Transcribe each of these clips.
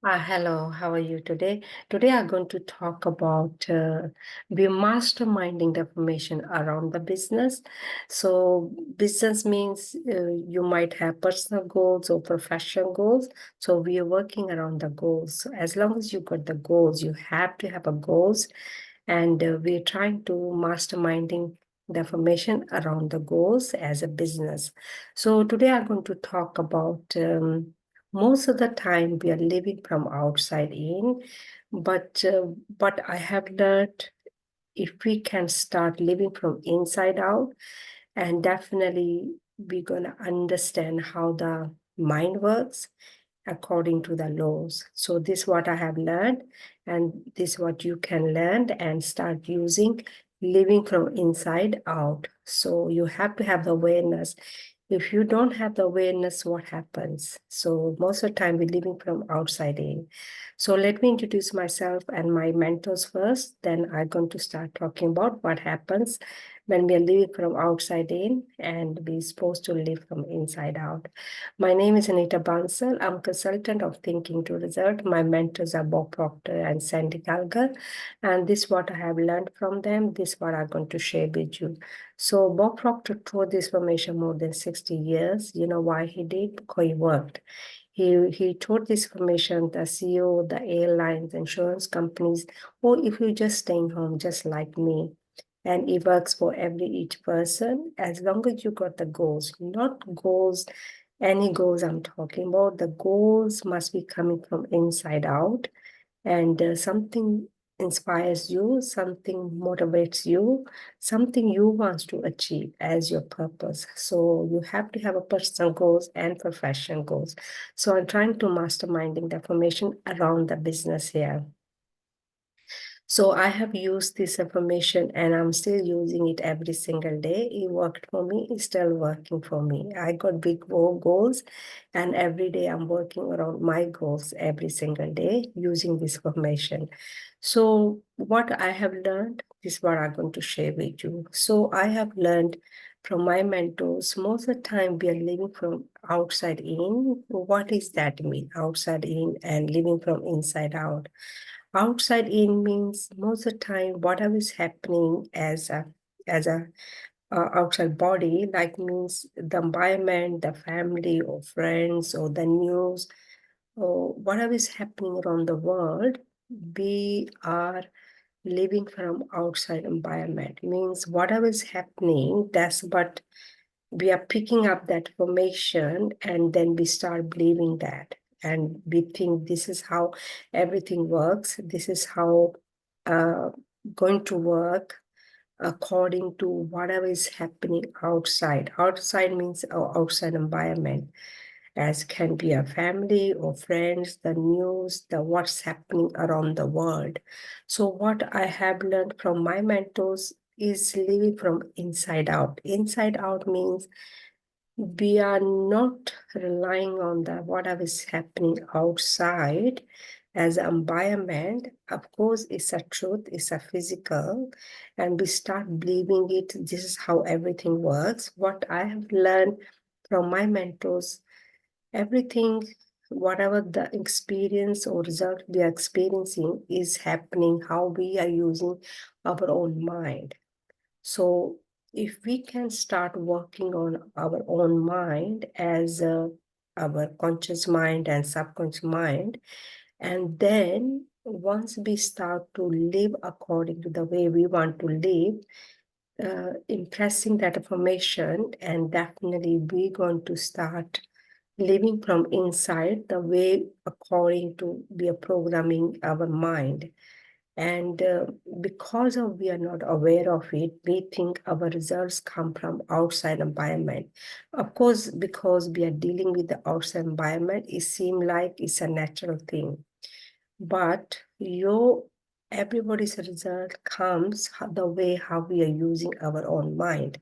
Hello, how are you today? Today I'm going to talk about we masterminding the information around the business. So business means you might have personal goals or professional goals. So we are working around the goals. So as long as you got the goals, you have to have a goals, and we're trying to masterminding the information around the goals as a business. So today I'm going to talk about. Most of the time we are living from outside in, but I have learned if we can start living from inside out, and definitely we're gonna understand how the mind works according to the laws. So this is what I have learned, and this is what you can learn and start using, living from inside out. So you have to have the awareness. If you don't have the awareness, what happens? So most of the time we're living from outside in. So let me introduce myself and my mentors first. Then I'm going to start talking about what happens when we are living from outside in and we're supposed to live from inside out. My name is Anita Bansal. I'm consultant of Thinking to Result. My mentors are Bob Proctor and Sandy Gallagher. And this is what I have learned from them. This is what I'm going to share with you. So Bob Proctor taught this formation more than 60 years. You know why he did? Because he worked. He taught this information, the CEO, the airlines, insurance companies, or if you're just staying home, just like me. And it works for each person as long as you got the goals, not goals, any goals I'm talking about. The goals must be coming from inside out, and something inspires you, something motivates you, something you want to achieve as your purpose. So you have to have a personal goals and professional goals. So I'm trying to masterminding the information around the business here. So I have used this information and I'm still using it every single day. It worked for me, it's still working for me. I got big goals, and every day I'm working around my goals every single day using this information. So what I have learned, this is what I'm going to share with you. So I have learned from my mentors, most of the time we are living from outside in. What does that mean? Outside in and living from inside out. Outside in means most of the time whatever is happening as a outside body, like means the environment, the family or friends or the news or whatever is happening around the world, we are living from outside environment. Means whatever is happening, that's what we are picking up that information, and then we start believing that, and we think this is how everything works, this is how uh, going to work according to whatever is happening outside means our outside environment, as can be a family or friends, the news, the what's happening around the world. So what I have learned from my mentors is living from inside out. Inside out means we are not relying on the whatever is happening outside as environment. Of course, it's a truth, it's a physical, and we start believing it. This is how everything works. What I have learned from my mentors, everything, whatever the experience or result we are experiencing is happening how we are using our own mind. So if we can start working on our own mind as our conscious mind and subconscious mind, and then once we start to live according to the way we want to live, impressing that information, and definitely we're going to start living from inside the way according to we are programming our mind. And because of we are not aware of it, we think our results come from outside environment. Of course, because we are dealing with the outside environment, it seems like it's a natural thing. But everybody's result comes the way how we are using our own mind.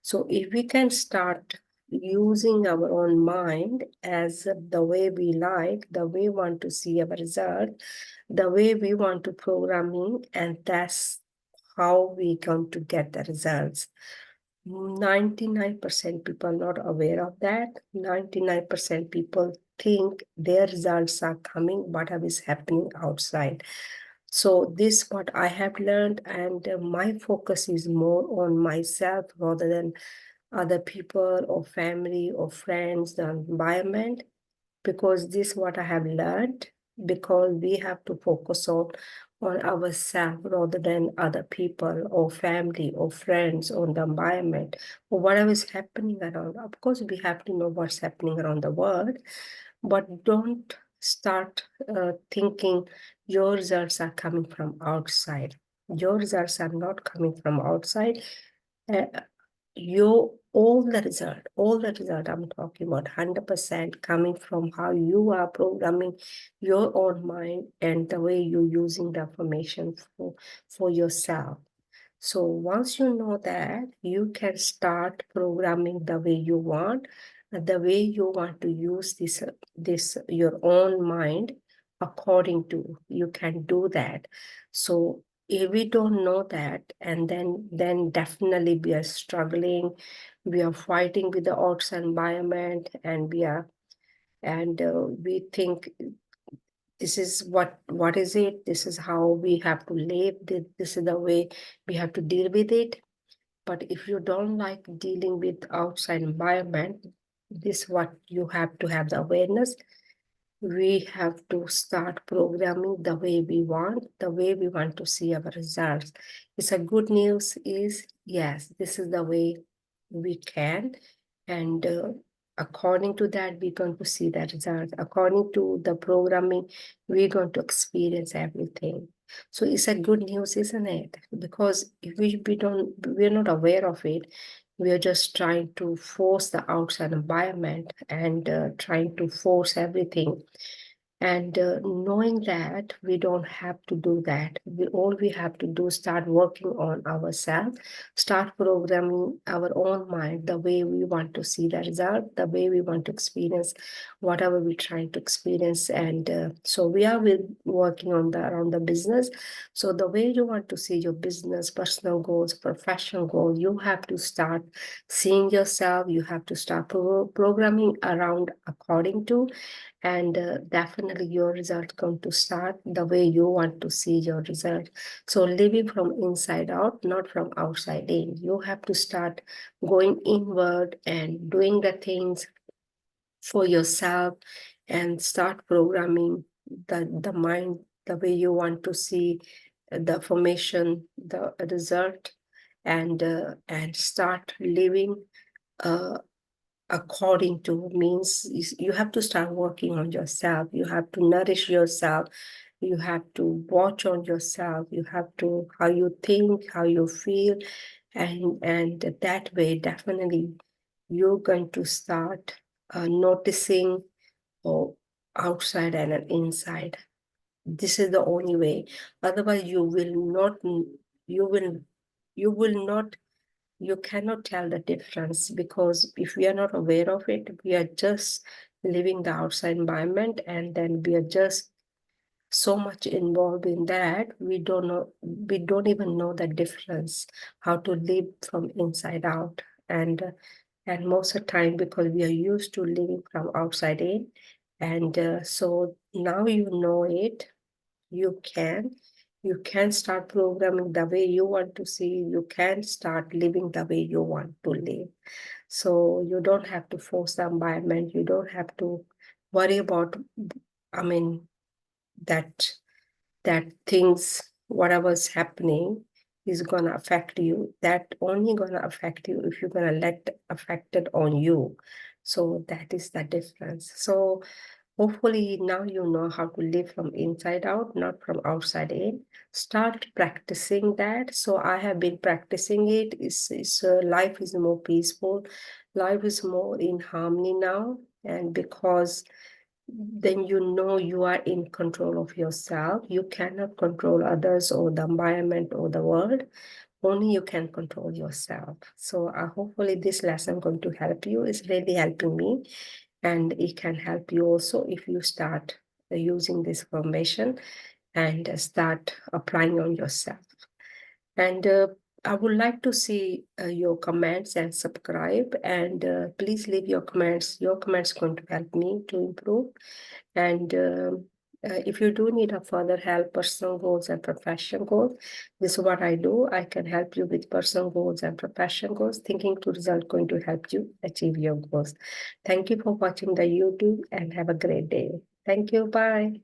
So if we can start using our own mind as the way we like, the way we want to see our result, the way we want to programming, and that's how we going to get the results. 99% people are not aware of that. 99% people think their results are coming, whatever is happening outside. So this what I have learned, and my focus is more on myself rather than other people or family or friends, the environment, because this what I have learned, because we have to focus on ourselves rather than other people or family or friends or the environment or whatever is happening around. Of course, we have to know what's happening around the world, but don't start thinking your results are coming from outside. Your results are not coming from outside. Uh, all the result I'm talking about 100% coming from how you are programming your own mind and the way you're using the information for yourself. So once you know that, you can start programming the way you want, the way you want to use this your own mind according to, you can do that. So if we don't know that, and then definitely we are struggling, we are fighting with the outside environment, and we think this is what is it, this is how we have to live, this is the way we have to deal with it. But if you don't like dealing with outside environment, this what you have to have the awareness. We have to start programming the way we want to see our results. It's a good news is, yes, this is the way we can. And according to that, we're going to see the result. According to the programming, we're going to experience everything. So it's a good news, isn't it? Because if we're not aware of it, we are just trying to force the outside environment and trying to force everything. And knowing that we don't have to do that, all we have to do is start working on ourselves, start programming our own mind the way we want to see the result, the way we want to experience whatever we're trying to experience. And so we are working on around the business. So the way you want to see your business, personal goals, professional goals, you have to start seeing yourself. You have to start programming around according to, and definitely your result going to start the way you want to see your result. So living from inside out, not from outside in. You have to start going inward and doing the things for yourself, and start programming the mind the way you want to see the formation, the result, and start living uh, according to, means you have to start working on yourself. You have to nourish yourself. You have to watch on yourself. You have to, how you think, how you feel. And that way, definitely, you're going to start noticing outside and an inside. This is the only way. Otherwise, you will, you will not you cannot tell the difference, because if we are not aware of it, we are just living the outside environment, and then we are just so much involved in that we don't even know the difference, how to live from inside out. And most of the time, because we are used to living from outside in, and so now you know it, you can you can start programming the way you want to see. You can start living the way you want to live. So you don't have to force the environment. You don't have to worry about, I mean, that things, whatever's happening is gonna affect you. That only gonna affect you if you're gonna let affect it on you. So that is the difference. So hopefully now you know how to live from inside out, not from outside in. Start practicing that. So I have been practicing it. Life is more peaceful. Life is more in harmony now. And because then you know you are in control of yourself. You cannot control others or the environment or the world. Only you can control yourself. So hopefully this lesson going to help you. It's really helping me. And it can help you also if you start using this information and start applying on yourself. And I would like to see your comments and subscribe, and please leave your comments. Your comments going to help me to improve. And if you do need a further help, personal goals and profession goals, this is what I do. I can help you with personal goals and profession goals. Thinking to result going to help you achieve your goals. Thank you for watching the YouTube and have a great day. Thank you. Bye.